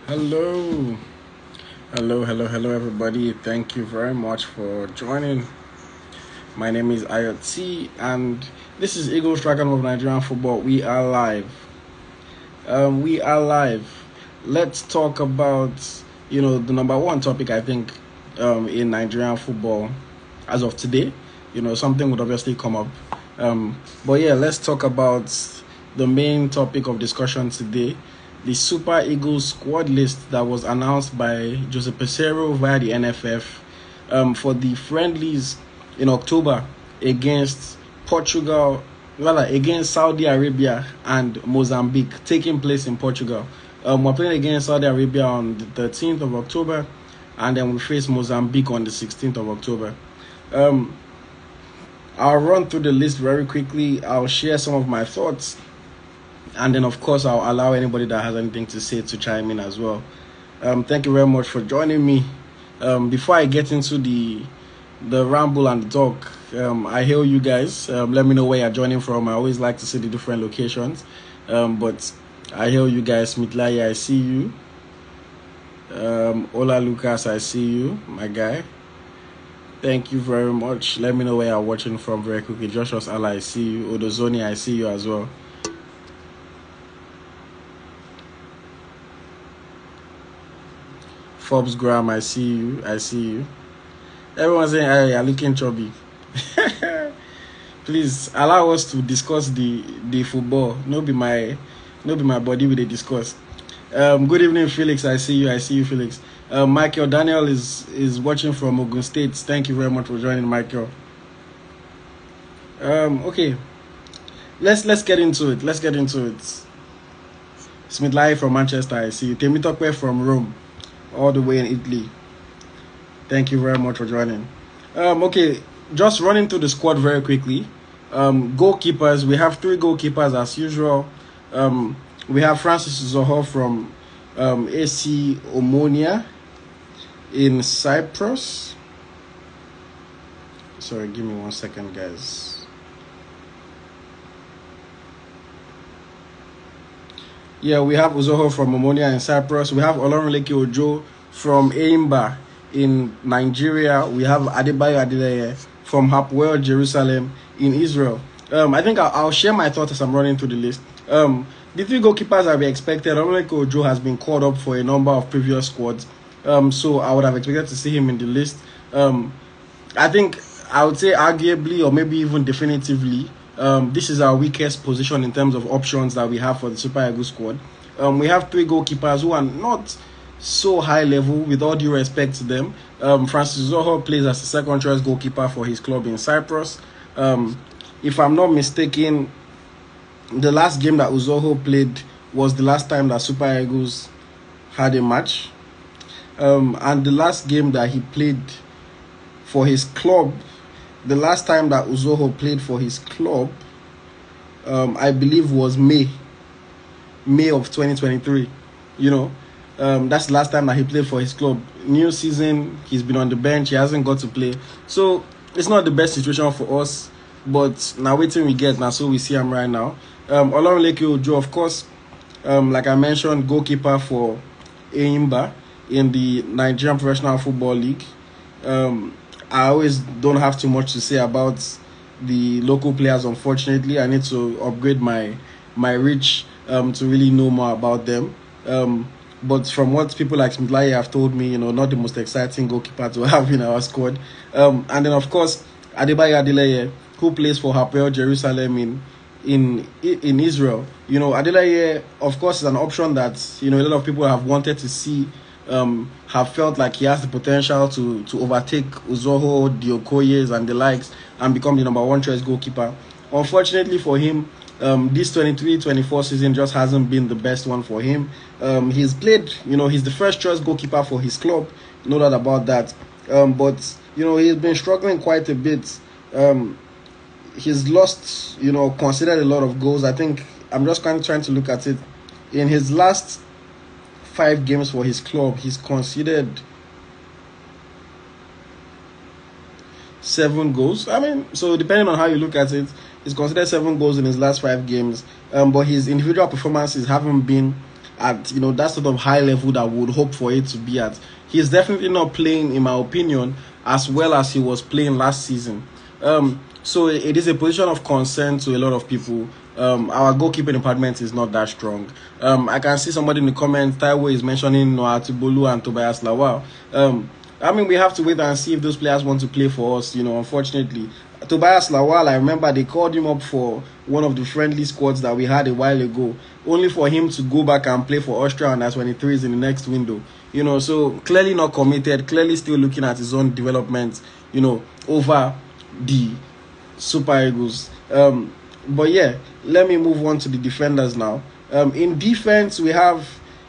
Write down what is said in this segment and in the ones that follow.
Hello, hello, everybody. Thank you very much for joining. My name is AyoT, and this is Eagles Dragon of Nigerian Football. We are live. We are live. Let's talk about the number one topic I think in Nigerian football as of today. Something would obviously come up. But yeah, let's talk about the main topic of discussion today. The Super Eagles squad list that was announced by Jose Peseiro via the NFF for the friendlies in October against against Saudi Arabia and Mozambique, taking place in Portugal. We're playing against Saudi Arabia on the 13th of October, and then we face Mozambique on the 16th of October. I'll run through the list very quickly. I'll share some of my thoughts, and then, of course, I'll allow anybody that has anything to say to chime in as well. Thank you very much for joining me. Before I get into the ramble and the talk, I hail you guys. Let me know where you're joining from. I always like to see the different locations. But I hail you guys. Mitlaya, I see you. Ola Lucas, I see you, my guy. Thank you very much. Let me know where you're watching from very quickly. Joshua Sala, I see you. Odozoni, I see you as well. Forbes Graham, I see you. Everyone's saying, hey, you're looking chubby. Please allow us to discuss the football. No be my body with the discuss. Good evening, Felix. I see you, Felix. Michael Daniel is watching from Ogun State. Thank you very much for joining, Michael. Okay. Let's get into it. Smith Lai from Manchester, I see you. Temitope from Rome, all the way in Italy. Thank you very much for joining. Okay, just running through the squad very quickly. Goalkeepers, we have 3 goalkeepers as usual. We have Francis Zoho from AC Omonia in Cyprus. Sorry, give me 1 second, guys. Yeah, we have Uzoho from Omonia in Cyprus. We have Olorunleke Ojo from Eimba in Nigeria. We have Adebayo Adeleye from Hapwell, Jerusalem in Israel. I think I'll share my thoughts as I'm running through the list. The 3 goalkeepers that we expected, Olorunleke Ojo has been called up for a number of previous squads. So I would have expected to see him in the list. I think I would say arguably or maybe even definitively, this is our weakest position in terms of options that we have for the Super Eagles squad. We have 3 goalkeepers who are not so high level, with all due respect to them. Francis Zoho plays as a second choice goalkeeper for his club in Cyprus. If I'm not mistaken, the last game that Uzoho played was the last time that Super Eagles had a match. And the last game that he played for his club, the last time that Uzoho played for his club, I believe was May of 2023. That's the last time that he played for his club. New season, he's been on the bench. He hasn't got to play. So it's not the best situation for us. But now waiting we get now, so we see him right now. Olorunleke Ojo, of course, like I mentioned, goalkeeper for Eimba in the Nigerian Professional Football League. I always don't have too much to say about the local players, unfortunately. I need to upgrade my reach to really know more about them. But from what people like Smith-Lai have told me, not the most exciting goalkeeper to have in our squad. And then, of course, Adebayo Adeleye, who plays for Hapwell Jerusalem in Israel. Adeleye, of course, is an option that, a lot of people have wanted to see. Have felt like he has the potential to overtake Uzoho, Diokoyes and the likes and become the number 1 choice goalkeeper. Unfortunately for him, this 23-24 season just hasn't been the best one for him. He's played, he's the first choice goalkeeper for his club, no doubt about that. But, he's been struggling quite a bit. He's lost, considered a lot of goals. I think I'm just kind of trying to look at it. In his last 5 games for his club, he's conceded 7 goals. So depending on how you look at it, he's conceded 7 goals in his last 5 games. But his individual performances haven't been at that sort of high level that we would hope for it to be at. He's definitely not playing, in my opinion, as well as he was playing last season. So it is a position of concern to a lot of people. Our goalkeeping department is not that strong. I can see somebody in the comments, Taiwo is mentioning Noah Tibolu and Tobias Lawal. I mean, we have to wait and see if those players want to play for us, unfortunately. Tobias Lawal, I remember they called him up for one of the friendly squads that we had a while ago, only for him to go back and play for Austria and that's when he threes in the next window. So clearly not committed, clearly still looking at his own development, over the Super Eagles. But yeah, let me move on to the defenders now. In defense, we have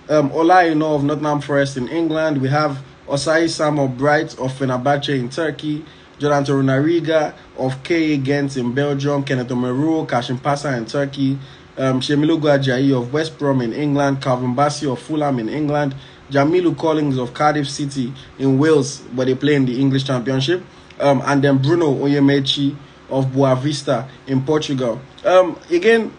Ola Aina of Nottingham Forest in England. We have Osayi Sam of Bright of Fenerbahce in Turkey. Jordan Torunariga of KA Ghent in Belgium. Kenneth Omeru, Kashim Pasa in Turkey. Shemilogo Ajayi of West Brom in England. Calvin Bassey of Fulham in England. Jamilu Collins of Cardiff City in Wales, but they play in the English Championship. And then Bruno Onyemechi of Boavista in Portugal. Again,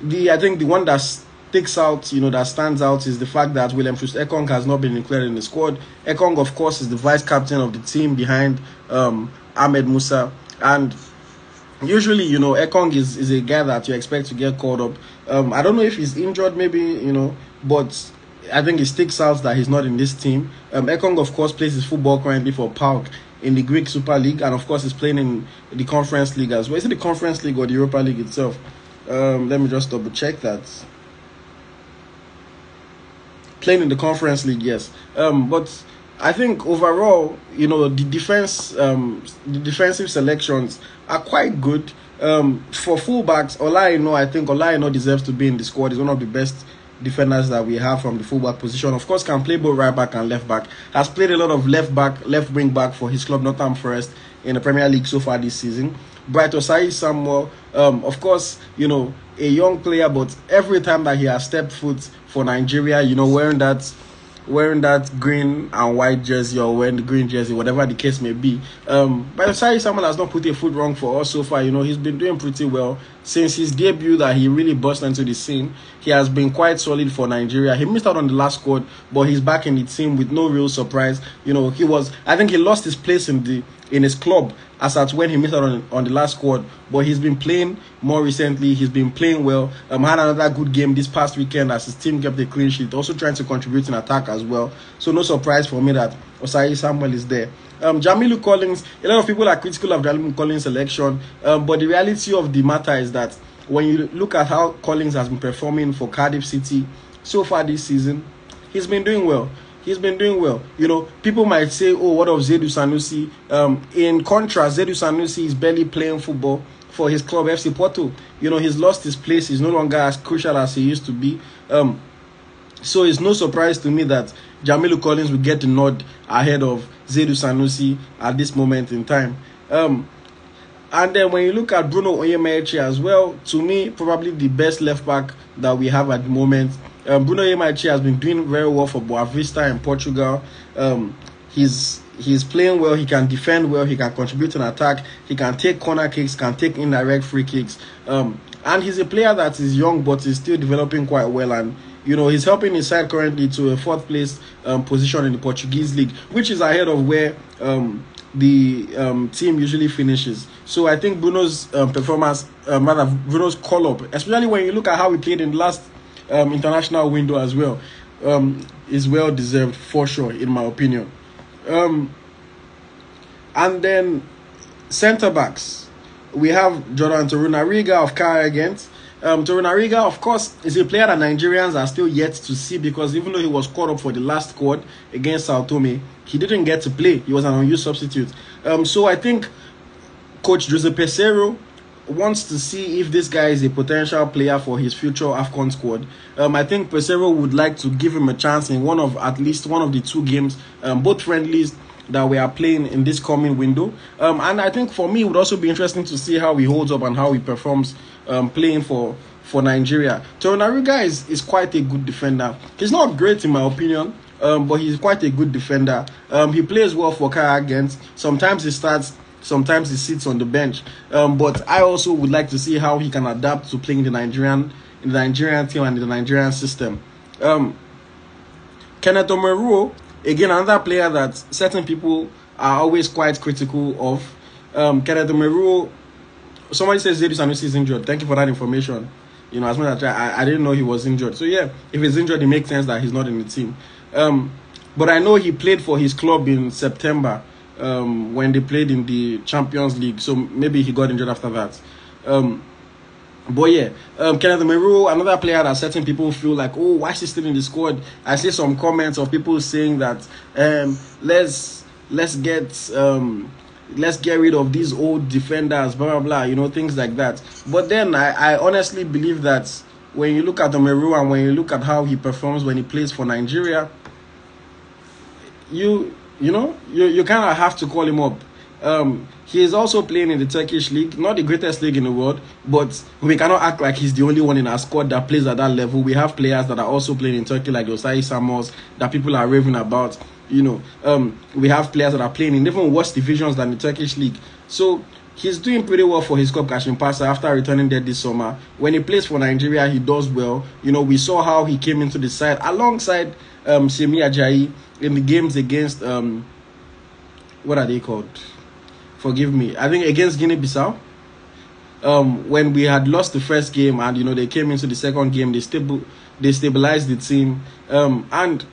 I think the one that sticks out, that stands out is the fact that William Troost Ekong has not been included in the squad. Ekong, of course, is the vice captain of the team behind Ahmed Musa. And usually, Ekong is a guy that you expect to get called up. I don't know if he's injured, maybe, but I think it sticks out that he's not in this team. Ekong, of course, plays his football currently for PAOK in the Greek Super League, and of course, he's playing in the Conference League as well. Is it the Conference League or the Europa League itself? Let me just double check that. Playing in the Conference League, yes. But I think overall, the defensive selections are quite good. For fullbacks, I think Ola Aina deserves to be in the squad. He's one of the best defenders that we have from the fullback position. Of course, can play both right back and left back. Has played a lot of left wing back for his club Nottingham Forest in the Premier League so far this season. Bright Osayi Samuel, of course, a young player, but every time that he has stepped foot for Nigeria, wearing that green and white jersey or wearing the green jersey, whatever the case may be. But Osayi Samuel has not put a foot wrong for us so far. He's been doing pretty well since his debut that he really burst into the scene. He has been quite solid for Nigeria. He missed out on the last squad, but he's back in the team with no real surprise. I think he lost his place in his club as at when he missed out on the last squad, but he's been playing more recently. He's been playing well. Had another good game this past weekend as his team kept a clean sheet, also trying to contribute in attack as well. So no surprise for me that Osayi Samuel is there. Jamilu Collins, a lot of people are critical of Jamilu Collins' selection, but the reality of the matter is that when you look at how Collins has been performing for Cardiff City so far this season, he's been doing well. People might say, oh, what of Zedu Sanusi? In contrast, Zedu Sanusi is barely playing football for his club, FC Porto. He's lost his place. He's no longer as crucial as he used to be. So it's no surprise to me that Jamilu Collins will get the nod ahead of Zedu Sanusi at this moment in time. And then when you look at Bruno Onyemechi as well, to me, probably the best left back that we have at the moment. Bruno Onyemechi has been doing very well for Boavista in Portugal. He's playing well. He can defend well. He can contribute in attack. He can take corner kicks, can take indirect free kicks. And he's a player that is young but is still developing quite well. And he's helping his side currently to a fourth place position in the Portuguese league, which is ahead of where the team usually finishes. So I think Bruno's performance, Bruno's call-up, especially when you look at how he played in the last international window as well, is well deserved for sure, in my opinion. And then centre backs, we have Jordan Torunariga of KA Ghent. Torunariga, of course, is a player that Nigerians are still yet to see, because even though he was called up for the last squad against Sao Tome, he didn't get to play. He was an unused substitute. So I think Coach Jose Peseiro wants to see if this guy is a potential player for his future AFCON squad. I think Peseiro would like to give him a chance in at least one of the two games, both friendlies that we are playing in this coming window. And I think for me, it would also be interesting to see how he holds up and how he performs playing for Nigeria. Torunariga is quite a good defender. He's not great in my opinion, but he's quite a good defender. He plays well for KA Ghent. Sometimes he starts, sometimes he sits on the bench. But I also would like to see how he can adapt to playing in the Nigerian team and in the Nigerian system. Kenneth Omeruo, again, another player that certain people are always quite critical of. Kenneth Omeruo, somebody says Zedus Sanusi is injured. Thank you for that information. You know, as much as I didn't know he was injured. So yeah, if he's injured, it makes sense that he's not in the team. But I know he played for his club in September when they played in the Champions League. So maybe he got injured after that. But yeah, Kenneth Omeruo, another player that certain people feel like, oh, why is he still in the squad? I see some comments of people saying that let's get rid of these old defenders, blah blah blah, you know, things like that. But then I honestly believe that when you look at Omeruo and when you look at how he performs when he plays for Nigeria, you kind of have to call him up. He is also playing in the Turkish league, not the greatest league in the world, but we cannot act like he's the only one in our squad that plays at that level. We have players that are also playing in Turkey, like Osayi Samos, that people are raving about. You know, we have players that are playing in even worse divisions than the Turkish league. So he's doing pretty well for his club, Kashim Pasa, after returning there this summer. When he plays for Nigeria, he does well. You know, we saw how he came into the side alongside Semi Ajayi in the games against what are they called? Forgive me. I think against Guinea-Bissau. When we had lost the first game and, you know, they came into the second game, they stabilized the team. And,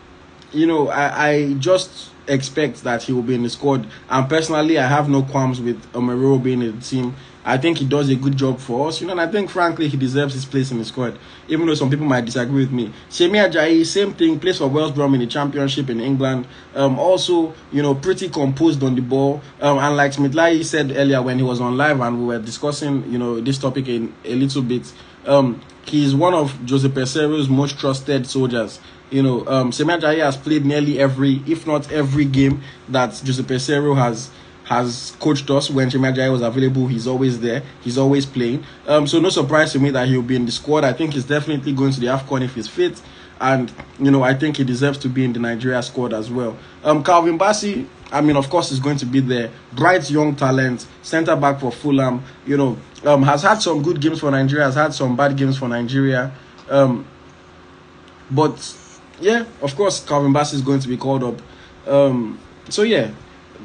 you know, I just expect that he will be in the squad. And personally, I have no qualms with Omeruo being in the team. I think he does a good job for us, you know, and I think, frankly, he deserves his place in the squad, even though some people might disagree with me. Semi Ajayi, same thing, plays for West Brom in the Championship in England. Also, you know, pretty composed on the ball. And like Smithlai said earlier when he was on live and we were discussing, you know, this topic in a little bit, he's one of Jose Peseiro's most trusted soldiers. You know, Semi Ajayi has played nearly every, if not every game that Jose Peseiro has coached us. When Semi Ajayi was available, he's always there. He's always playing. So no surprise to me that he'll be in the squad. I think he's definitely going to the AFCON if he's fit. And, you know, I think he deserves to be in the Nigeria squad as well. Calvin Bassey, I mean, of course, is going to be there. Bright young talent, centre-back for Fulham. You know, has had some good games for Nigeria, has had some bad games for Nigeria. But, yeah, of course, Calvin Bassey is going to be called up. So, yeah.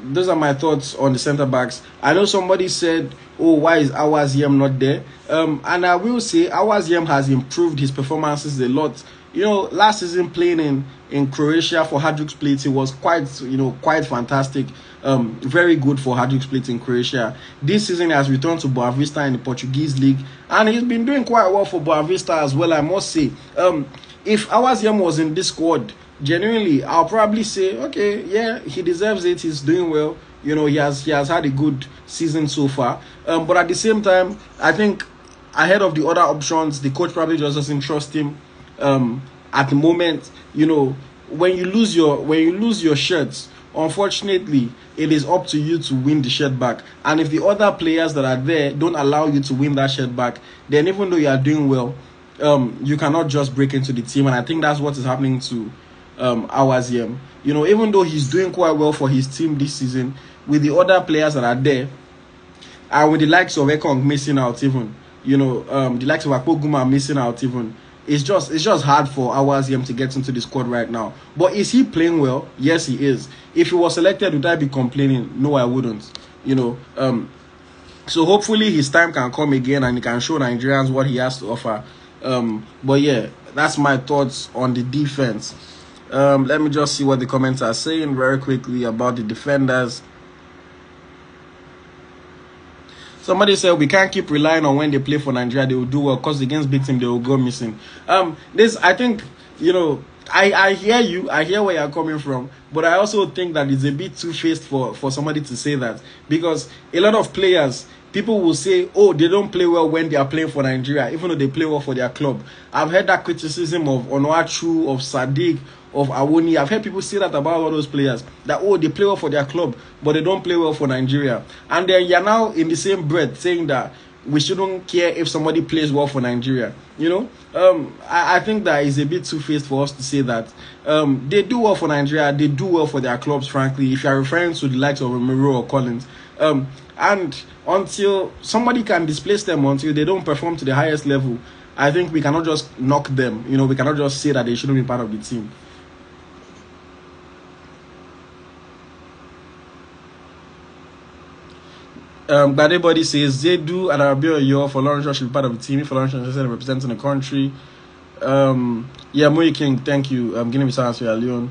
Those are my thoughts on the centre backs. I know somebody said, oh, why is Awaz Yem not there? And I will say Awaz Yem has improved his performances a lot. You know, last season playing in Croatia for Hajduk Split, he was quite fantastic. Very good for Hajduk Split in Croatia. This season he has returned to Boa Vista in the Portuguese league. And he's been doing quite well for Boa Vista as well, I must say. If Awaz Yem was in this squad, genuinely, I'll probably say, okay, yeah, he deserves it. He's doing well. You know, he has had a good season so far. But at the same time, I think ahead of the other options, the coach probably just doesn't trust him. At the moment, you know, when you lose your shirts, unfortunately, it is up to you to win the shirt back. And if the other players that are there don't allow you to win that shirt back, then even though you are doing well, you cannot just break into the team. And I think that's what is happening to Awaz Yem. You know, even though he's doing quite well for his team this season, with the other players that are there, and with the likes of Ekong missing out even, you know, the likes of Akpoguma missing out even, it's just hard for Awaz Yem to get into the squad right now. But is he playing well? Yes, he is. If he was selected, would I be complaining? No, I wouldn't. You know, so hopefully his time can come again and he can show Nigerians what he has to offer. But yeah, that's my thoughts on the defense. Let me just see what the comments are saying very quickly about the defenders. Somebody said we can't keep relying on when they play for Nigeria, they will do well, because against big team they will go missing. This, I think, you know, I hear you, I hear where you're coming from, but I also think that it's a bit two-faced for somebody to say that, because a lot of players, people will say, oh, they don't play well when they are playing for Nigeria, even though they play well for their club. I've heard that criticism of Onuachu, of Sadiq, of Awoni. I've heard people say that about all those players, that, oh, they play well for their club, but they don't play well for Nigeria. And then you're now in the same breath saying that we shouldn't care if somebody plays well for Nigeria. You know, I think that is a bit two-faced for us to say that. They do well for Nigeria, they do well for their clubs, frankly, if you're referring to the likes of Romero or Collins. And until somebody can displace them, until they don't perform to the highest level, I think we cannot just knock them. You know, we cannot just say that they shouldn't be part of the team. Badebody says Zedu and Arabia for Lawrence should be part of the team. If Lawrence is representing the country. Yeah, Moe King, thank you. Guinea-Bissau, Sierra Leone.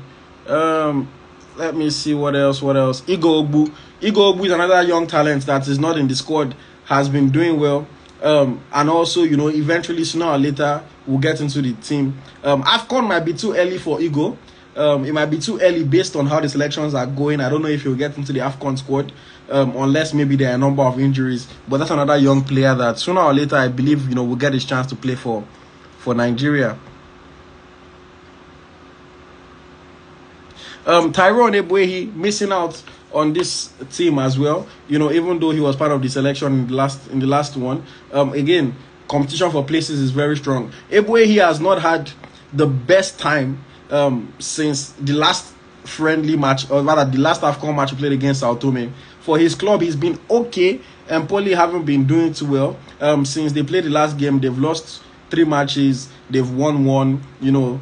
Let me see what else. Igor Ogbu is another young talent that is not in the squad, has been doing well. And also, you know, eventually sooner or later we'll get into the team. AFCON might be too early for Igor. It might be too early based on how the selections are going. I don't know if he'll get into the AFCON squad, unless maybe there are a number of injuries. But that's another young player that sooner or later I believe, you know, will get his chance to play for Nigeria. Tyrone Ebuehi missing out on this team as well. You know, even though he was part of the selection in the last one. Again, competition for places is very strong. Ebuehi has not had the best time since the last friendly match, or rather the last AFCON match he played against Sao Tome. For his club, he's been okay, and Poli haven't been doing too well. Since they played the last game, they've lost 3 matches, they've won 1, you know.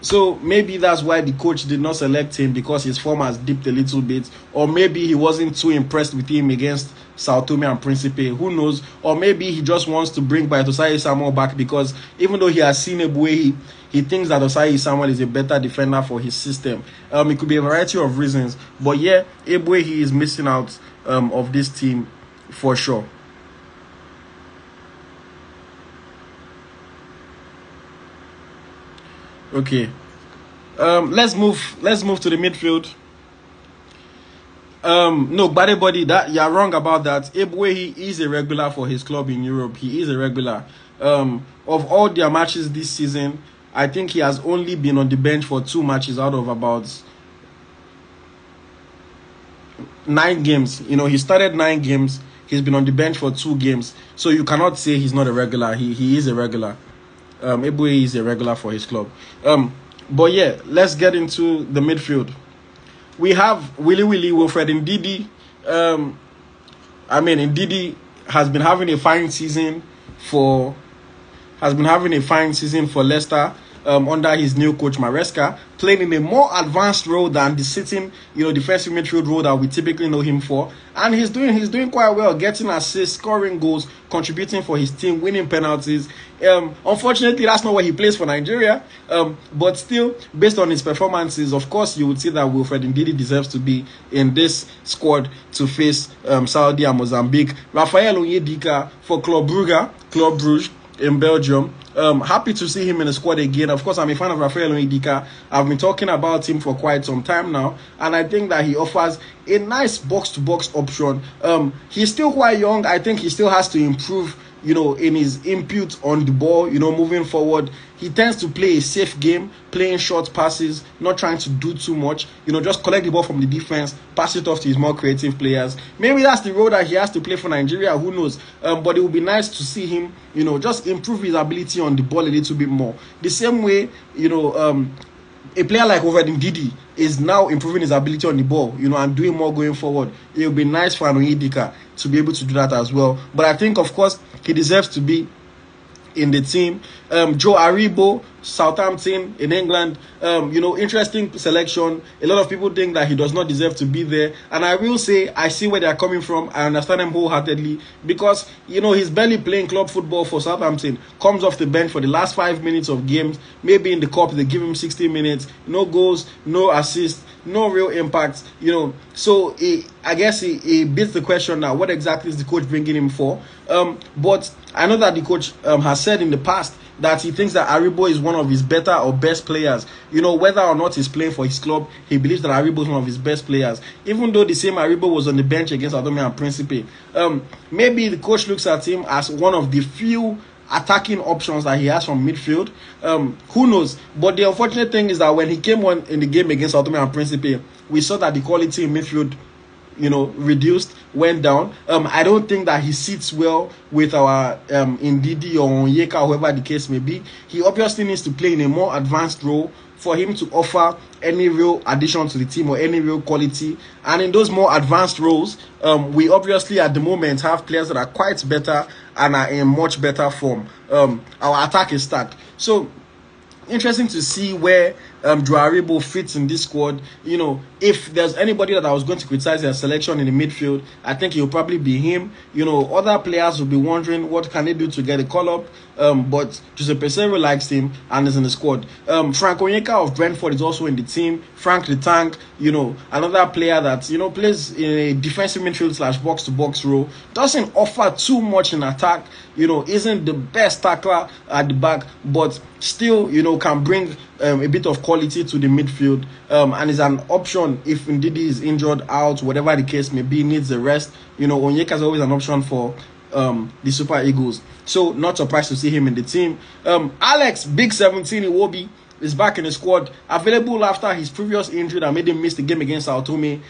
So maybe that's why the coach did not select him, because his form has dipped a little bit, or maybe he wasn't too impressed with him against Sao Tome and Principe. Who knows? Or maybe he just wants to bring Osai Samuel back, because even though he has seen Ebuehi, he thinks that Osai Samuel is a better defender for his system. It could be a variety of reasons, but yeah, Ebuehi is missing out of this team for sure. Okay, let's move to the midfield. No, Badebody, that you're wrong about that. Ebuehi is a regular for his club in Europe. He is a regular. Of all their matches this season, I think he has only been on the bench for 2 matches out of about 9 games. You know, he started 9 games. He's been on the bench for 2 games. So you cannot say he's not a regular. He is a regular. Ebuehi is a regular for his club. But yeah, let's get into the midfield. We have Willy Wilfred Ndidi. Ndidi has been having a fine season for Leicester under his new coach Maresca, playing in a more advanced role than the sitting, you know, defensive midfield role that we typically know him for. And he's doing quite well, getting assists, scoring goals, contributing for his team, winning penalties. Unfortunately, that's not where he plays for Nigeria. But still, based on his performances, of course, you would see that Wilfred Ndidi deserves to be in this squad to face Saudi and Mozambique. Rafael Onyedika for Club Brugge in Belgium. Happy to see him in the squad again. Of course, I'm a fan of Rafael Onyedika. I've been talking about him for quite some time now, and I think that he offers a nice box-to-box option. He's still quite young. I think he still has to improve, you know, in his input on the ball, you know, moving forward. He tends to play a safe game, playing short passes, not trying to do too much, you know, just collect the ball from the defense, pass it off to his more creative players. Maybe that's the role that he has to play for Nigeria, who knows. But it would be nice to see him, you know, just improve his ability on the ball a little bit more. The same way, you know, a player like Wilfred Ndidi is now improving his ability on the ball, you know, and doing more going forward. It would be nice for Onyedika to be able to do that as well. But I think, of course, he deserves to be in the team. Joe Aribo, Southampton in England, you know, interesting selection. A lot of people think that he does not deserve to be there, and I will say I see where they are coming from. I understand them wholeheartedly, because, you know, he's barely playing club football for Southampton, comes off the bench for the last 5 minutes of games. Maybe in the cup they give him 60 minutes, no goals, no assists, no real impact, you know. So I guess he beats the question now, what exactly is the coach bringing him for? But I know that the coach has said in the past that he thinks that Aribo is one of his better or best players. You know, whether or not he's playing for his club, he believes that Aribo is one of his best players. Even though the same Aribo was on the bench against Adome and Principe. Maybe the coach looks at him as one of the few attacking options that he has from midfield. Who knows? But the unfortunate thing is that when he came on in the game against Adome and Principe, we saw that the quality in midfield, you know, reduced, went down. I don't think that he sits well with our Ndidi or Onyeka, whoever the case may be. He obviously needs to play in a more advanced role for him to offer any real addition to the team or any real quality. And in those more advanced roles, we obviously at the moment have players that are quite better and are in much better form. Our attack is stacked. So interesting to see where Joe Aribo fits in this squad. If there's anybody that I was going to criticize their selection in the midfield, I think it will probably be him. Other players will be wondering what can they do to get a call-up. But Jose Peseiro likes him and is in the squad. Frank Onyeka of Brentford is also in the team. Frank the Tank, another player that, plays in a defensive midfield / box-to-box role. Doesn't offer too much in attack, isn't the best tackler at the back, but still, can bring a bit of quality to the midfield, and is an option if indeed he is injured, out, whatever the case may be, needs a rest. Onyeka is always an option for the Super Eagles. So not surprised to see him in the team. Alex, Big 17 Iwobi, is back in the squad, available after his previous injury that made him miss the game against Sao Tome.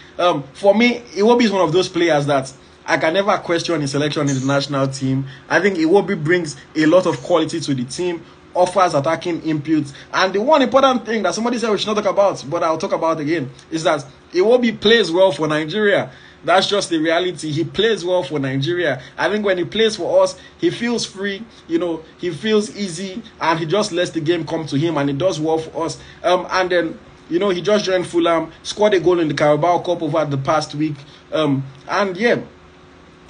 For me, Iwobi is one of those players that I can never question his selection in the national team. I think Iwobi brings a lot of quality to the team, offers attacking inputs, and the one important thing that somebody said we should not talk about, but I'll talk about again, is that Iwobi plays well for Nigeria. That's just the reality. He plays well for Nigeria. I think when he plays for us, he feels free, he feels easy, and he just lets the game come to him, and it does well for us. And then, he just joined Fulham, scored a goal in the Carabao Cup over the past week. And yeah,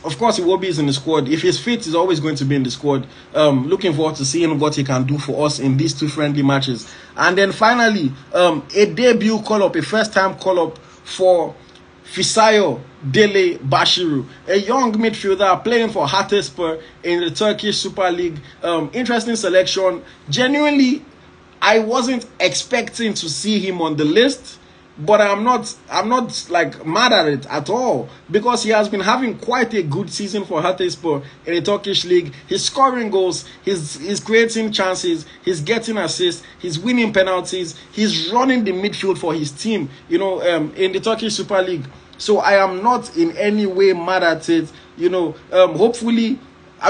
of course, Iwobi is in the squad. If he's fit, he's always going to be in the squad. Looking forward to seeing what he can do for us in these two friendly matches. And then finally, a debut call-up, a first-time call-up for Fisayo Dele Bashiru, a young midfielder playing for Hatayspor in the Turkish Super League. Interesting selection. Genuinely, I wasn't expecting to see him on the list, but I'm not like mad at it at all, because he has been having quite a good season for Hatayspor in the Turkish league. He's scoring goals, he's creating chances, he's getting assists, he's winning penalties, he's running the midfield for his team, in the Turkish Super League. So I am not in any way mad at it. Hopefully,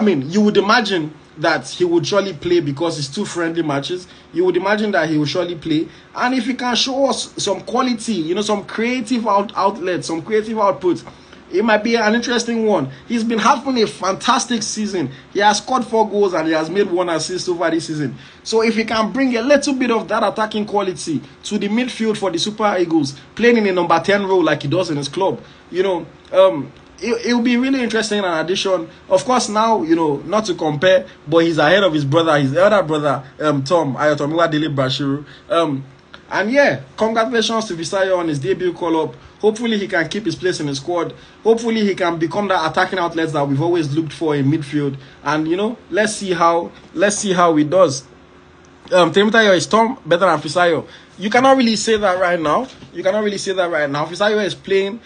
you would imagine that he would surely play because it's two friendly matches. You would imagine that he will surely play. And if he can show us some quality, some creative outlet, some creative output, it might be an interesting one. He's been having a fantastic season. He has scored 4 goals and he has made 1 assist over this season. So if he can bring a little bit of that attacking quality to the midfield for the Super Eagles, playing in a number 10 role like he does in his club, it will be really interesting, an addition. Of course, now, not to compare, but he's ahead of his brother, his elder brother, Tom, AyoT Dele Bashiru. And yeah, congratulations to Fisayo on his debut call-up. Hopefully he can keep his place in the squad. Hopefully he can become that attacking outlet that we've always looked for in midfield. And let's see how he does. Temitayo, is Tom better than Fisayo? You cannot really say that right now. Fisayo is playing.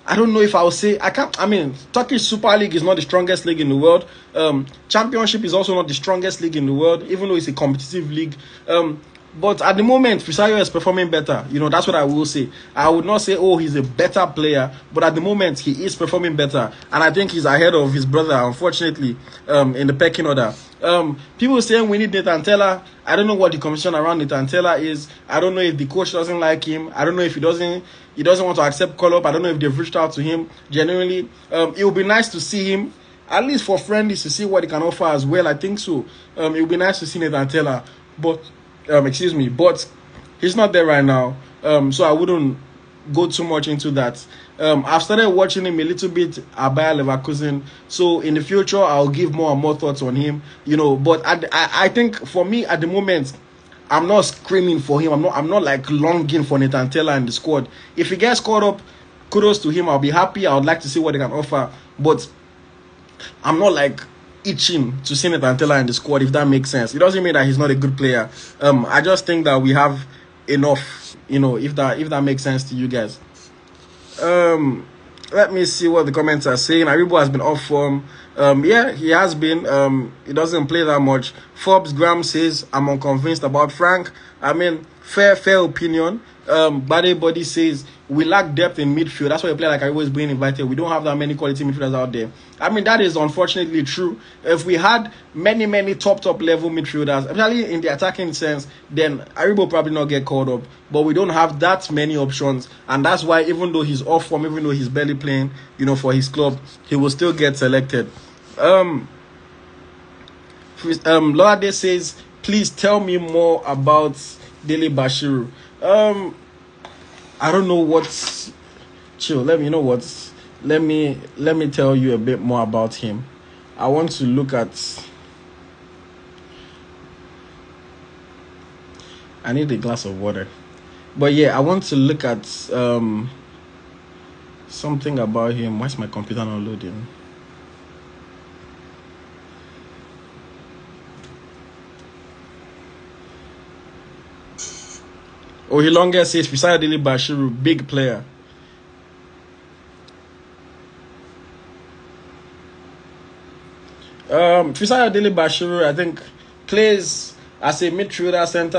I don't know if I will say, Turkish Super League is not the strongest league in the world. Championship is also not the strongest league in the world, even though it's a competitive league. But at the moment, Fisayo is performing better. That's what I will say. I would not say, oh, he's a better player, but at the moment, he is performing better. And I think he's ahead of his brother, unfortunately, in the pecking order. People saying we need Nathan Tella. I don't know what the conversation around Nathan Tella is. I don't know if the coach doesn't like him. I don't know if he doesn't want to accept call-up. I don't know if they've reached out to him. Genuinely, it would be nice to see him, at least for friendlies, to see what he can offer as well. I think so. It would be nice to see Nathan Tella, but he's not there right now. So I wouldn't go too much into that. I've started watching him a little bit at Bayer Leverkusen, so in the future I'll give more and more thoughts on him. But I think for me at the moment, I'm not screaming for him. I'm not like longing for Nathan Tella in the squad. If he gets caught up, kudos to him. I'll be happy. I would like to see what he can offer, but I'm not like itching to see Nathan Tella in the squad, if that makes sense. It doesn't mean that he's not a good player. I just think that we have enough, if that makes sense to you guys. Let me see what the comments are saying. Aribo has been off form. Yeah, he has been. He doesn't play that much. Forbes Graham says, I'm unconvinced about Frank. Fair opinion. Bade Body says we lack depth in midfield. That's why a player like Aribo is being invited. We don't have that many quality midfielders out there. I mean, that is unfortunately true. If we had many top level midfielders, especially in the attacking sense, then Aribo probably not get called up. But we don't have that many options, and that's why even though he's off form, even though he's barely playing, for his club, he will still get selected. Lorade says, please tell me more about Dele Bashiru. I don't know what's chill. Let me tell you a bit more about him. I want to look at. I need a glass of water. But yeah, I want to look at something about him. Why is my computer not loading? Oh, he longer says Peseiro Dele Bashiru, big player. Peseiro Dele Bashiru, I think, plays as a midfielder, center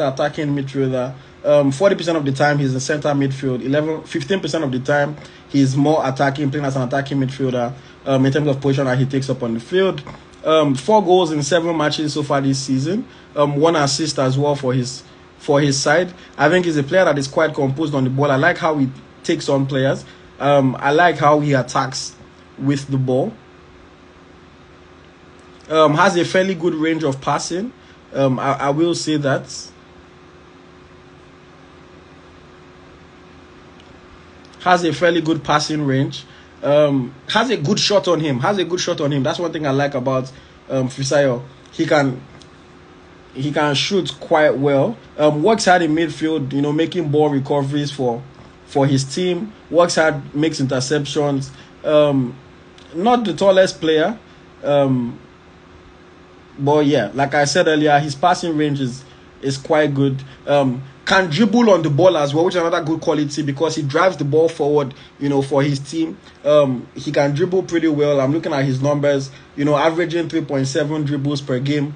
attacking midfielder. 40% of the time he's in center midfield. 15% of the time he's more attacking, playing as an attacking midfielder. In terms of position that he takes up on the field. 4 goals in 7 matches so far this season. 1 assist as well for his side. I think he's a player that is quite composed on the ball. I like how he takes on players. I like how he attacks with the ball. Has a fairly good range of passing. I will say that. Has a fairly good passing range. Has a good shot on him. That's one thing I like about Peseiro. He can shoot quite well. Works hard in midfield, making ball recoveries for his team. Works hard, makes interceptions. Not the tallest player. But yeah, like I said earlier, his passing range is quite good. Can dribble on the ball as well, which is another good quality because he drives the ball forward, for his team. He can dribble pretty well. I'm looking at his numbers, averaging 3.7 dribbles per game.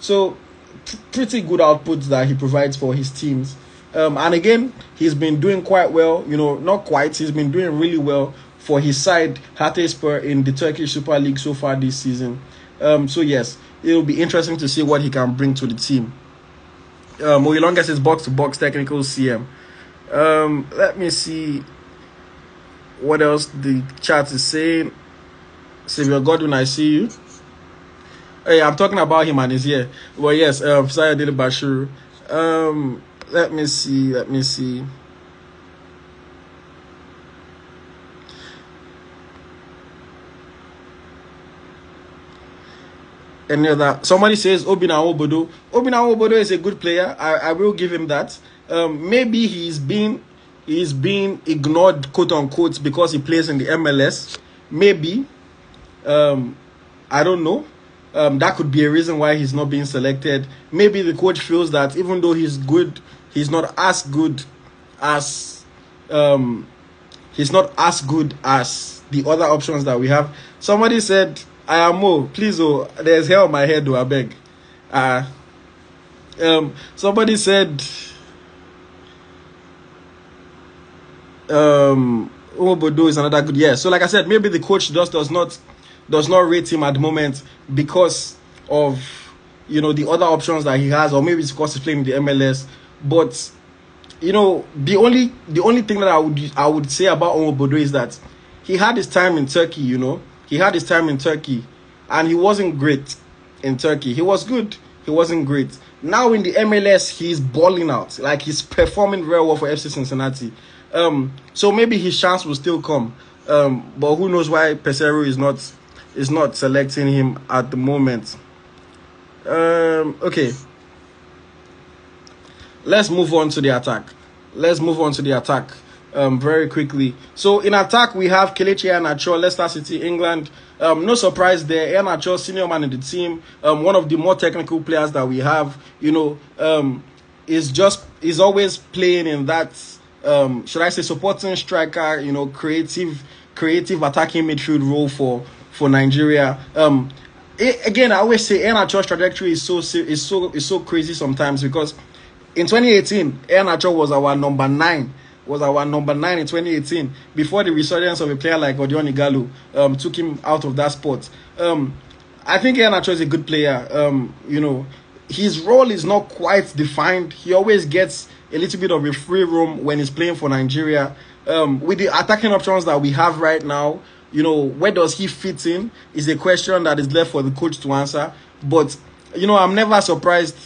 So pretty good outputs that he provides for his teams. And again, he's been doing quite well, not quite. He's been doing really well for his side, Hatayspor, in the Turkish Super League so far this season. So yes, it'll be interesting to see what he can bring to the team. Moilonga says box-to-box technical CM. Let me see what else the chat is saying. Xavier Godwin, I see you. Hey, I'm talking about him and he's here. Well, yes, Peseiro Dele Bashiru. Let me see. Any other? Somebody says Obina Obodo. Obina Obodo is a good player. I will give him that. Maybe he's been ignored, quote unquote, because he plays in the MLS. Maybe. I don't know. That could be a reason why he's not being selected. Maybe the coach feels that even though he's good, he's not as good as the other options that we have. Somebody said, I am Mo, please, there's hair on my head, I beg. Somebody said, Obodo is another good. Yeah, so like I said, maybe the coach just does not rate him at the moment because of the other options that he has, or maybe it's because he's playing in the MLS. But the only thing that I would say about Obodo is that he had his time in Turkey. He had his time in Turkey, and he wasn't great in Turkey. He was good. He wasn't great. Now in the MLS, he's balling out. Like, he's performing very well for FC Cincinnati. So maybe his chance will still come. But who knows why Peseiro is not selecting him at the moment. Okay. Let's move on to the attack. Very quickly. So in attack, we have Kelechi Iheanacho, Leicester City, England. No surprise there. Iheanacho, senior man in the team. One of the more technical players that we have. Is always playing in that. Should I say supporting striker? Creative attacking midfield role for Nigeria. Again, I always say Iheanacho's trajectory is so crazy sometimes because In 2018, AyoT was our number 9. Was our number 9 in 2018 before the resurgence of a player like Odion Igalo took him out of that spot. I think AyoT is a good player. You know, his role is not quite defined. He always gets a little bit of a free roam when he's playing for Nigeria. With the attacking options that we have right now, you know, where does he fit in is a question that is left for the coach to answer. But, you know, I'm never surprised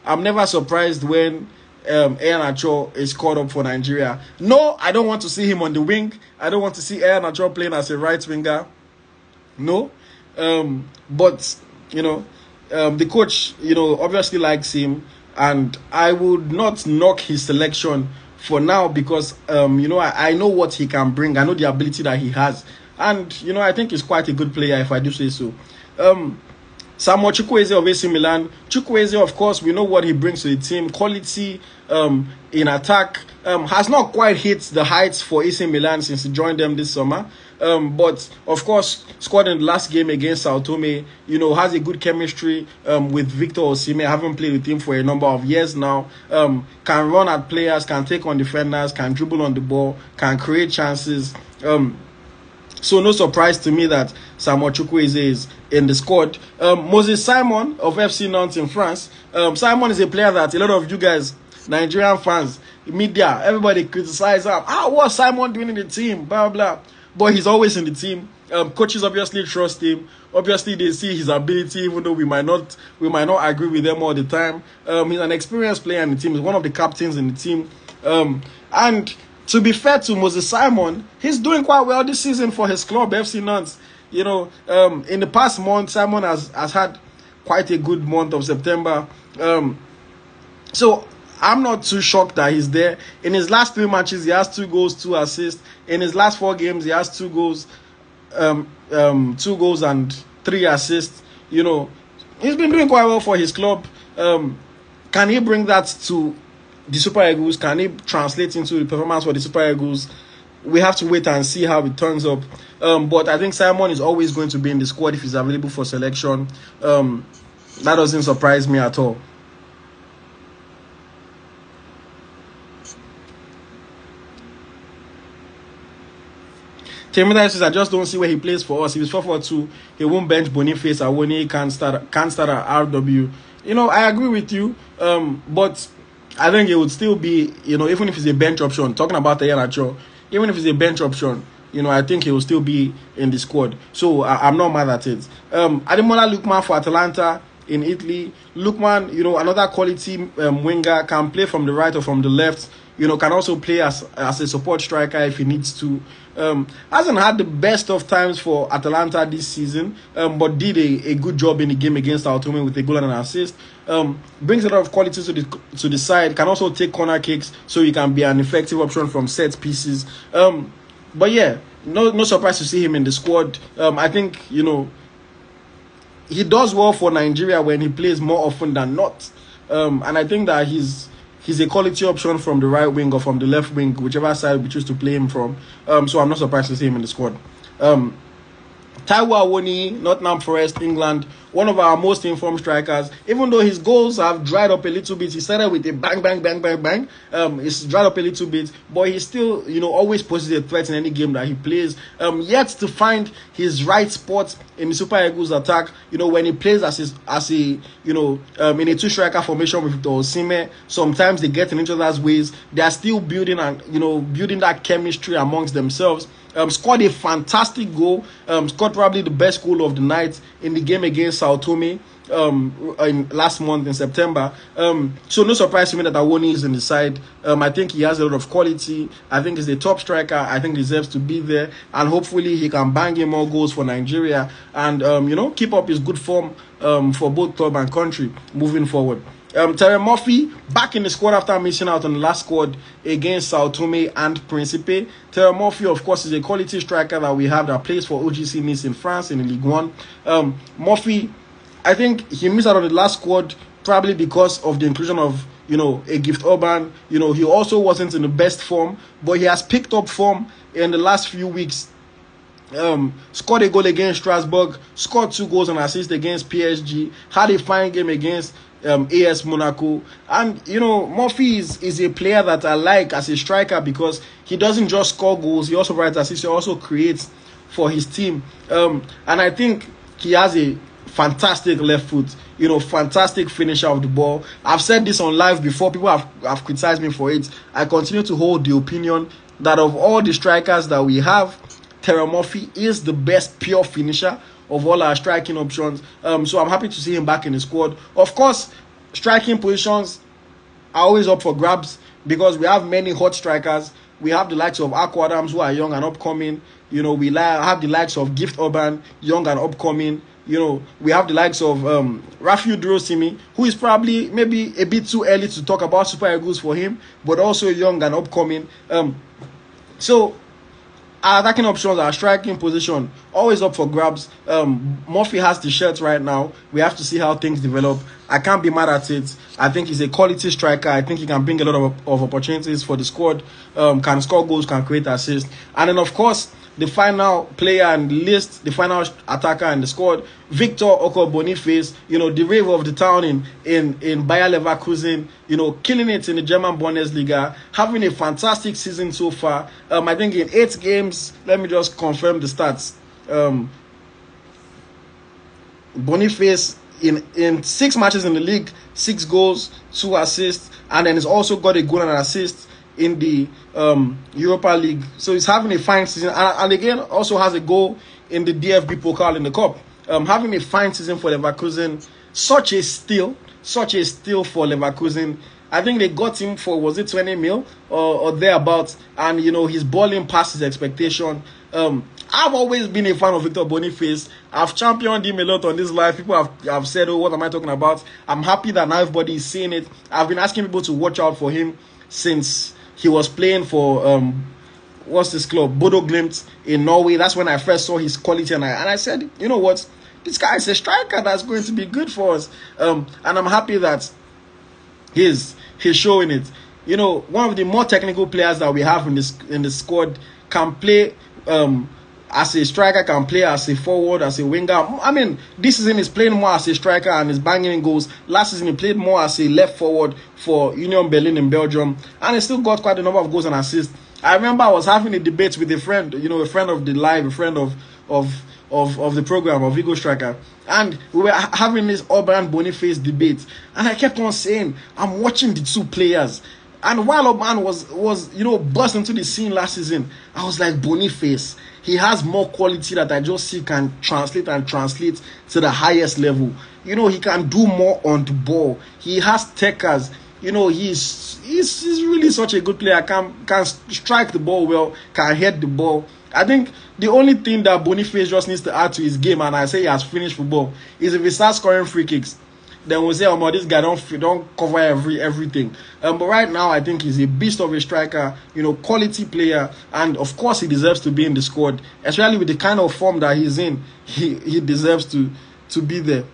when AyoT is called up for Nigeria. No, I don't want to see him on the wing. I don't want to see AyoT playing as a right winger. No. But, you know, the coach, you know, obviously likes him. And I would not knock his selection for now because, you know, I know what he can bring. I know the ability that he has. And, you know, I think he's quite a good player, if I do say so. Samuel Chukwueze of AC Milan. Chukwueze, of course, we know what he brings to the team. Quality in attack. Has not quite hit the heights for AC Milan since he joined them this summer. But, of course, scored in the last game against Sao Tome. You know, has a good chemistry with Victor Osimhen. I haven't played with him for a number of years now. Can run at players, can take on defenders, can dribble on the ball, can create chances. So no surprise to me that Samuel Chukwueze is in the squad. Moses Simon of FC Nantes in France. Simon is a player that a lot of you guys, Nigerian fans, media, everybody criticize him. What's Simon doing in the team? Blah, blah. But he's always in the team. Coaches obviously trust him. Obviously, they see his ability, even though we might not agree with them all the time. He's an experienced player in the team. He's one of the captains in the team. And to be fair to Moses Simon, he's doing quite well this season for his club, FC Nantes. You know, in the past month, Simon has had quite a good month of September. So I'm not too shocked that he's there. In his last 3 matches, he has 2 goals, 2 assists. In his last 4 games, he has 2 goals, 2 goals and 3 assists. You know, he's been doing quite well for his club. Can he bring that to the Super Eagles? Can he translate into the performance for the Super Eagles? We have to wait and see how it turns up. But I think Simon is always going to be in the squad if he's available for selection. That doesn't surprise me at all. Temida says, I just don't see where he plays for us. If he's 4-4-2, he won't bench Boniface. Awoni can't start at RW. You know, I agree with you. But I think it would still be, you know, even if it's a bench option, talking about the AyoT, even if it's a bench option, you know, I think he will still be in the squad. So I'm not mad at it. Ademola Lookman for Atalanta in Italy. Lookman, you know, another quality winger, can play from the right or from the left. You know, can also play as a support striker if he needs to. Hasn't had the best of times for Atalanta this season, but did a good job in the game against Sao Tome with a goal and an assist. Brings a lot of quality to the side. Can also take corner kicks, so he can be an effective option from set pieces. But yeah, no surprise to see him in the squad. I think, you know, he does well for Nigeria when he plays more often than not. And I think that he's a quality option from the right wing or from the left wing, whichever side we choose to play him from. So I'm not surprised to see him in the squad. Taiwo Awoni, Nottingham Forest, England, one of our most informed strikers. Even though his goals have dried up a little bit, he started with a bang, bang, bang, bang, bang. It's dried up a little bit, but he still, you know, always poses a threat in any game that he plays. Yet to find his right spot in the Super Eagles attack, you know, when he plays as a you know, in a 2-striker formation with Victor Osimhen, sometimes they get in each other's ways. They are still building that chemistry amongst themselves. Scored a fantastic goal. Scored probably the best goal of the night in the game against Sao Tome in last month in September. So no surprise to me that Awoni is in the side. I think he has a lot of quality. I think he's a top striker. I think deserves to be there, and hopefully he can bang in more goals for Nigeria and you know, keep up his good form for both club and country moving forward. Terry Murphy back in the squad after missing out on the last squad against Sao Tome and Principe. Terry Murphy, of course, is a quality striker that we have that plays for OGC Nice in France in the Ligue 1. Murphy, I think he missed out on the last squad probably because of the inclusion of, you know, a Gift Urban. You know, he also wasn't in the best form, but he has picked up form in the last few weeks. Scored a goal against Strasbourg, scored 2 goals and assists against PSG, had a fine game against AS Monaco. And Murphy is a player that I like as a striker because he doesn't just score goals, he also provides assists, he also creates for his team. And I think he has a fantastic left foot, fantastic finisher of the ball. I've said this on live before, people have criticized me for it. I continue to hold the opinion that of all the strikers that we have, Terry Murphy is the best pure finisher of all our striking options. So I'm happy to see him back in the squad. Of course, striking positions are always up for grabs because we have many hot strikers. We have the likes of Akwa Adams, who are young and upcoming. We have the likes of Gift Urban, young and upcoming. We have the likes of Rafiu Durosimi, who is probably maybe a bit too early to talk about Super Eagles for him, but also young and upcoming. So our attacking options, our striking position, always up for grabs. Murphy has the shirt right now. We have to see how things develop. I can't be mad at it. I think he's a quality striker. I think he can bring a lot of opportunities for the squad. Can score goals, can create assists. And then, of course, the final player and list, the final attacker in the squad, Victor Oko Boniface, the rave of the town in Bayer Leverkusen, killing it in the German Bundesliga, having a fantastic season so far. I think in 8 games, let me just confirm the stats. Boniface in 6 matches in the league, 6 goals, 2 assists, and then he's also got a goal and an assist in the Europa League. So he's having a fine season, and again also has a goal in the DFB Pokal in the Cup. Having a fine season for Leverkusen. Such a steal for Leverkusen. I think they got him for, was it 20 mil or thereabouts, and he's balling past his expectation. I've always been a fan of Victor Boniface. I've championed him a lot on this live. People have said, oh, what am I talking about? I'm happy that now everybody is seeing it. I've been asking people to watch out for him since he was playing for what's this club, Bodo Glimt in Norway. That's when I first saw his quality, and I said, you know what, this guy is a striker that's going to be good for us. And I'm happy that he's showing it. One of the more technical players that we have in the squad can play as a striker, can play as a forward, as a winger. I mean, this season he's playing more as a striker and is banging in goals. Last season he played more as a left forward for Union Berlin in Belgium, and he still got quite a number of goals and assists. I remember I was having a debate with a friend, a friend of the live, a friend of the program, of Vigo Striker, and we were having this Urban Boniface debate, and I kept on saying, I'm watching the two players. And while Urban was burst into the scene last season, I was like, Boniface, he has more quality that I just see can translate to the highest level. He can do more on the ball. He has techers. He's really such a good player. Can strike the ball well, can head the ball. I think the only thing that Boniface just needs to add to his game, and I say he has finished football, is if he starts scoring free kicks. Then we'll say, oh, this guy don't cover everything. But right now, I think he's a beast of a striker, quality player, and of course he deserves to be in the squad, especially with the kind of form that he's in. He deserves to be there.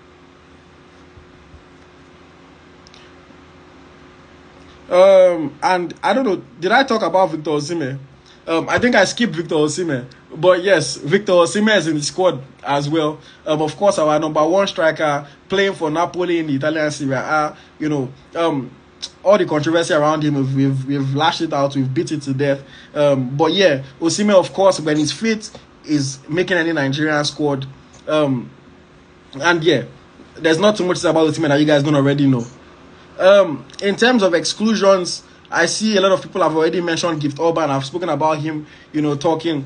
And I don't know, did I talk about Victor Osimhen? I think I skipped Victor Osimhen. But yes, Victor Osimhen is in the squad as well. Of course, our number 1 striker, playing for Napoli in the Italian Serie A. All the controversy around him, we've lashed it out, we've beat it to death. But yeah, Osimhen, of course, when he's fit, is making any Nigerian squad. And yeah, there's not too much about Osimhen that you guys don't already know. In terms of exclusions, I see a lot of people have already mentioned Gift Urban. I've spoken about him, talking.